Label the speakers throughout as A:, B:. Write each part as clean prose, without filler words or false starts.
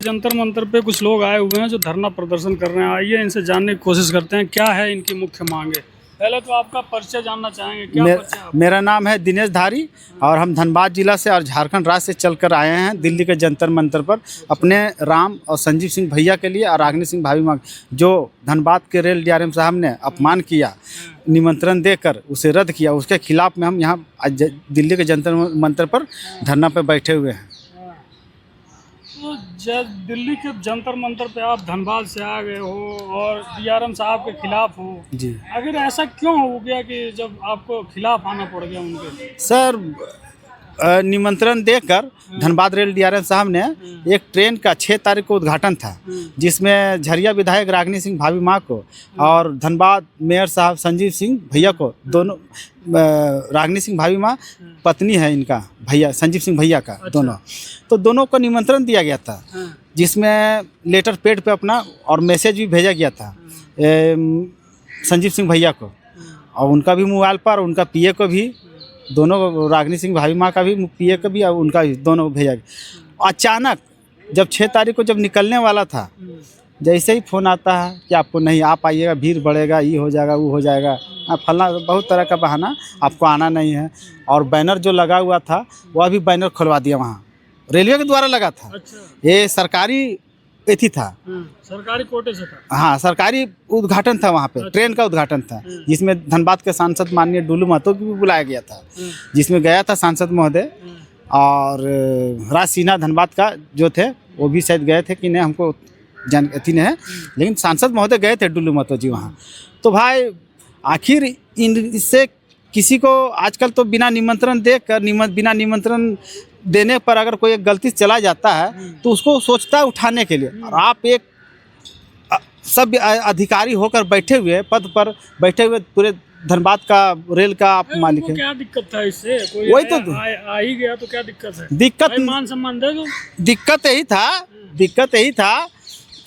A: जंतर मंतर पे कुछ लोग आए हुए हैं जो धरना प्रदर्शन कर रहे हैं। आइए इनसे जानने की कोशिश करते हैं क्या है इनकी मुख्य मांगे। पहले तो आपका परिचय जानना चाहेंगे, क्या परिचय है आपका?
B: मेरा नाम है दिनेश धारी और हम धनबाद जिला से और झारखंड राज्य से चलकर आए हैं दिल्ली के जंतर मंतर पर अपने राम और संजीव सिंह भैया के लिए और रागिनी सिंह भाभी माँ जो धनबाद के रेल डीआरएम साहब ने अपमान किया, निमंत्रण देकर उसे रद्द किया, उसके खिलाफ में हम यहाँ दिल्ली के जंतर मंतर पर धरना पर बैठे हुए हैं।
A: तो दिल्ली के जंतर मंतर पे आप धनबाद से आ गए हो और डीआरएम साहब के खिलाफ हो
B: जी,
A: आखिर ऐसा क्यों हो गया कि जब आपको खिलाफ आना पड़ गया उनके?
B: सर निमंत्रण देकर धनबाद रेल डीआरएम साहब ने एक ट्रेन का 6 तारीख को उद्घाटन था, जिसमें झरिया विधायक रागिनी सिंह भाभी माँ को और धनबाद मेयर साहब संजीव सिंह भैया को, दोनों रागिनी सिंह भाभी माँ पत्नी है इनका भैया संजीव सिंह भैया का, दोनों तो दोनों को निमंत्रण दिया गया था, जिसमें लेटर पैड पे अपना और मैसेज भी भेजा गया था संजीव सिंह भैया को और उनका भी मोबाइल पर, उनका पीए को भी, दोनों रागिनी सिंह भाभी माँ का भी पीए को भी और उनका भी, दोनों भेजा गया। अचानक जब 6 तारीख को जब निकलने वाला था, जैसे ही फ़ोन आता है कि आपको नहीं आ पाइएगा, भीड़ बढ़ेगा, ये हो जाएगा, वो हो जाएगा, फलना बहुत तरह का बहाना, आपको आना नहीं है। और बैनर जो लगा हुआ था वह भी बैनर खुलवा दिया, वहाँ रेलवे के द्वारा लगा था।
A: अच्छा।
B: ये सरकारी एथी था,
A: सरकारी कोटे से था।
B: हाँ, सरकारी उद्घाटन था वहाँ पे। अच्छा। ट्रेन का उद्घाटन था, जिसमें धनबाद के सांसद माननीय डुल्लू महतो को भी बुलाया गया था, जिसमें गया था सांसद महोदय और राज सिन्हा धनबाद का जो थे वो भी शायद गए थे कि नहीं, हमको जानकारी नहीं है, लेकिन सांसद महोदय गए थे डुल्लू महतो जी वहाँ। तो भाई आखिर इससे किसी को आजकल तो बिना निमंत्रण देकर बिना निमंत्रण देने पर अगर कोई एक गलती चला जाता है तो उसको सोचता है उठाने के लिए। और आप एक सब अधिकारी होकर बैठे हुए पद पर बैठे हुए पूरे धनबाद का रेल का आप मालिक है।
A: क्या दिक्कत था इससे? कोई
B: वही तो
A: आ ही गया तो क्या दिक्कत है?
B: दिक्कत
A: मान सम्मान दे दो।
B: दिक्कत यही था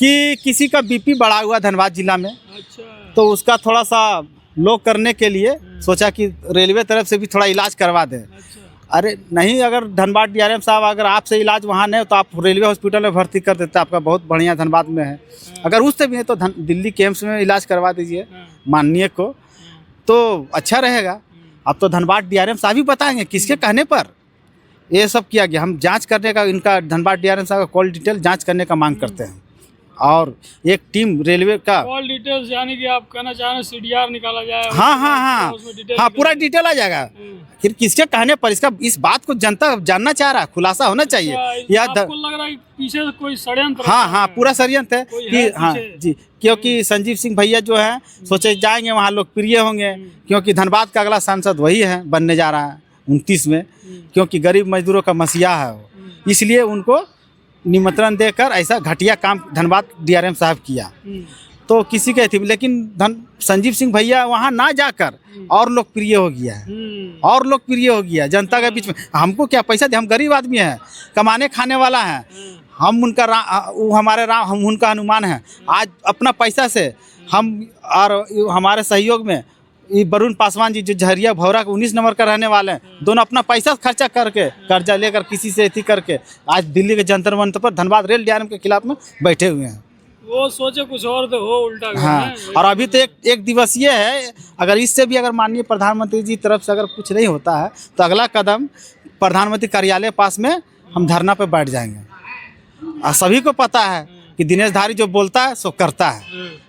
B: कि किसी का बीपी बढ़ा हुआ धनबाद जिला में।
A: अच्छा।
B: तो उसका थोड़ा सा लो करने के लिए सोचा कि रेलवे तरफ से भी थोड़ा इलाज करवा दें।
A: अच्छा।
B: अरे नहीं, अगर धनबाद डीआरएम साहब अगर आपसे इलाज वहाँ नहीं हो तो आप रेलवे हॉस्पिटल में भर्ती कर देते, आपका बहुत बढ़िया धनबाद में है। अगर उससे भी नहीं तो दिल्ली के एम्स में इलाज करवा दीजिए माननीय को, तो अच्छा रहेगा। अब तो धनबाद डीआरएम साहब ही बताएंगे किसके कहने पर ये सब किया गया। हम जांच करने का, इनका धनबाद डीआरएम साहब का कॉल डिटेल जांच करने का मांग करते हैं और एक टीम रेलवे का
A: कॉल डिटेल्स, यानी कि आप कहना चाह रहे हैं सीडीआर निकाला जाए?
B: हाँ, पूरा डिटेल आ जाएगा। फिर किसके कहने पर इस बात को जनता जानना चाह रहा है, खुलासा होना चाहिए। या
A: आपको लग रहा है पीछे से कोई षड्यंत्र?
B: हाँ, पूरा षड्यंत्र है कि हाँ जी, क्योंकि संजीव सिंह भैया जो है सोचे जाएंगे वहाँ लोकप्रिय होंगे, क्योंकि धनबाद का अगला सांसद वही है, बनने जा रहा है 29 में, क्योंकि गरीब मजदूरों का मसीहा है वो, इसलिए उनको निमंत्रण देकर ऐसा घटिया काम धनबाद डीआरएम साहब किया। तो किसी के थी, लेकिन संजीव सिंह भैया वहाँ ना जाकर और लोकप्रिय हो गया है, और लोकप्रिय हो गया जनता के बीच में। हमको क्या पैसा दे, हम गरीब आदमी हैं, कमाने खाने वाला है, हम उनका वो हमारे राम, हम उनका हनुमान है। आज अपना पैसा से हम और हमारे सहयोग में ये वरुण पासवान जी जो झरिया भौरा के 19 नंबर का रहने वाले हैं, दोनों अपना पैसा खर्चा करके, कर्जा लेकर किसी से एथी करके आज दिल्ली के जंतर मंतर पर धनबाद रेल डीआरएम के खिलाफ में बैठे हुए हैं।
A: वो सोचे कुछ और तो हो उल्टा।
B: हाँ, और अभी तो एक दिवसीय है। अगर इससे भी अगर माननीय प्रधानमंत्री जी तरफ से अगर कुछ नहीं होता है तो अगला कदम प्रधानमंत्री कार्यालय पास में हम धरना पे बैठ जाएंगे। और सभी को पता है कि दिनेश धारी जो बोलता है सो करता है,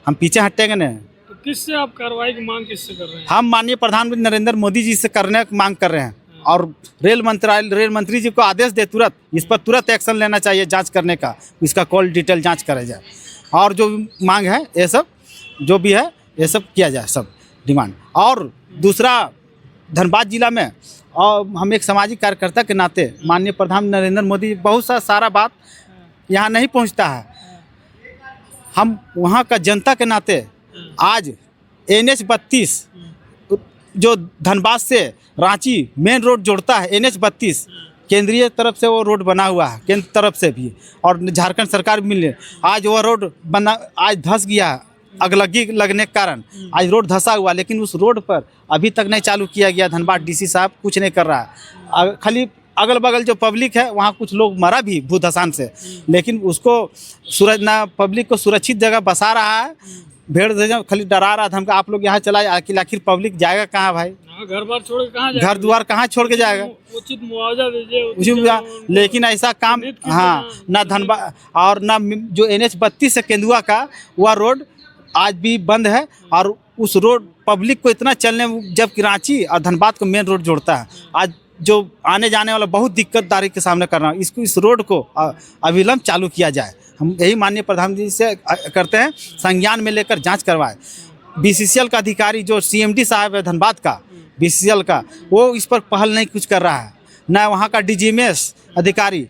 B: हम पीछे हटेंगे नहीं।
A: तो किससे आप कार्रवाई की मांग किससे कर रहे हैं?
B: हम माननीय प्रधानमंत्री नरेंद्र मोदी जी से करने की मांग कर रहे हैं और रेल मंत्री जी को आदेश दे तुरंत इस पर तुरंत एक्शन लेना चाहिए, जांच करने का, इसका कॉल डिटेल जांच करा जाए और जो मांग है ये सब जो भी है ये सब किया जाए, सब डिमांड। और दूसरा, धनबाद जिला में और हम एक सामाजिक कार्यकर्ता के नाते माननीय प्रधानमंत्री नरेंद्र मोदी बहुत सारा बात यहाँ नहीं पहुँचता है। हम वहाँ का जनता के नाते आज NH 32 जो धनबाद से रांची मेन रोड जोड़ता है, NH 32 केंद्रीय तरफ से वो रोड बना हुआ है, केंद्र तरफ से भी, और झारखंड सरकार मिलने आज वो रोड बना, आज धंस गया, अगलगी लगने के कारण आज रोड धंसा हुआ, लेकिन उस रोड पर अभी तक नहीं चालू किया गया। धनबाद DC साहब कुछ नहीं कर रहा है, खाली अगल बगल जो पब्लिक है वहाँ कुछ लोग मरा भी भूत धसान से, लेकिन उसको पब्लिक को सुरक्षित जगह बसा रहा है। भेड़ जैसे खाली डरा रहा था हमको, आप लोग यहाँ चला, आखिर पब्लिक जाएगा कहाँ भाई?
A: घर बार छोड़ के कहाँ जाएगा?
B: घर द्वार कहाँ छोड़ के जाएगा?
A: उचित मुआवजा दीजिए।
B: लेकिन ऐसा काम, हाँ, ना धनबाद और ना जो NH-32 है केंदुआ का, वह रोड आज भी बंद है। और उस रोड पब्लिक को इतना चलने, जबकि रांची और धनबाद को मेन रोड जोड़ता है, आज जो आने जाने वाला बहुत दिक्कतदारी के सामने करना, इस रोड को अविलंब चालू किया जाए। हम यही माननीय प्रधानमंत्री से करते हैं, संज्ञान में लेकर जांच करवाए। BCCL का अधिकारी जो CMD साहब है धनबाद का, BCCL का, वो इस पर पहल नहीं कुछ कर रहा है। ना वहाँ का DGMS अधिकारी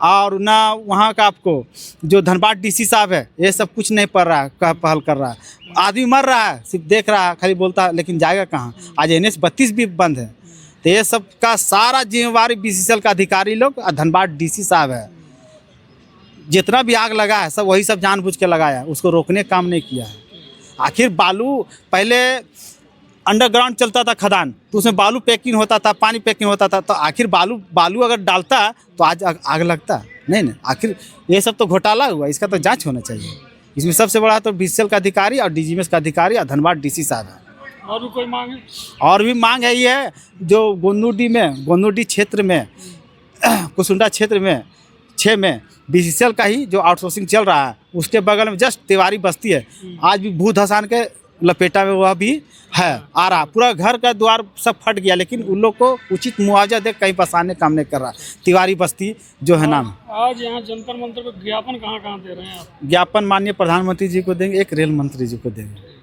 B: और ना वहाँ का आपको जो धनबाद DC साहब है, ये सब कुछ नहीं पढ़ रहा है, पहल कर रहा है। आदमी मर रहा है, सिर्फ देख रहा है, खाली बोलता है, लेकिन जाएगा कहाँ? आज NH-32 भी बंद है। तो ये सब का सारा जिम्मेवारी BCCL का अधिकारी लोग और धनबाद DC साहब है। जितना भी आग लगा है सब वही सब जानबूझ के लगाया है, उसको रोकने का काम नहीं किया है। आखिर बालू पहले अंडरग्राउंड चलता था खदान, तो उसमें बालू पैकिंग होता था, पानी पैकिंग होता था, तो आखिर बालू अगर डालता तो आज आग लगता नहीं। आखिर ये सब तो घोटाला हुआ, इसका तो जांच होना चाहिए। इसमें सबसे बड़ा तो BCCL का अधिकारी और DGMS का अधिकारी और धनबाद DC साहब है।
A: और भी कोई मांग है? और
B: भी मांग है, ये है जो गोंदूडी क्षेत्र में कुसुंडा क्षेत्र में 6 में BCCL का ही जो आउटसोर्सिंग चल रहा है, उसके बगल में जस्ट तिवारी बस्ती है, आज भी भूत धसान के लपेटा में वह भी है, आ रहा, पूरा घर का द्वार सब फट गया, लेकिन उन लोग को उचित मुआवजा दे कहीं बसाने काम नहीं कर रहा। तिवारी बस्ती जो है नाम।
A: आज यहाँ जंतर मंतर को ज्ञापन कहाँ दे रहे हैं आप?
B: ज्ञापन माननीय प्रधानमंत्री जी को देंगे, एक रेल मंत्री जी को देंगे।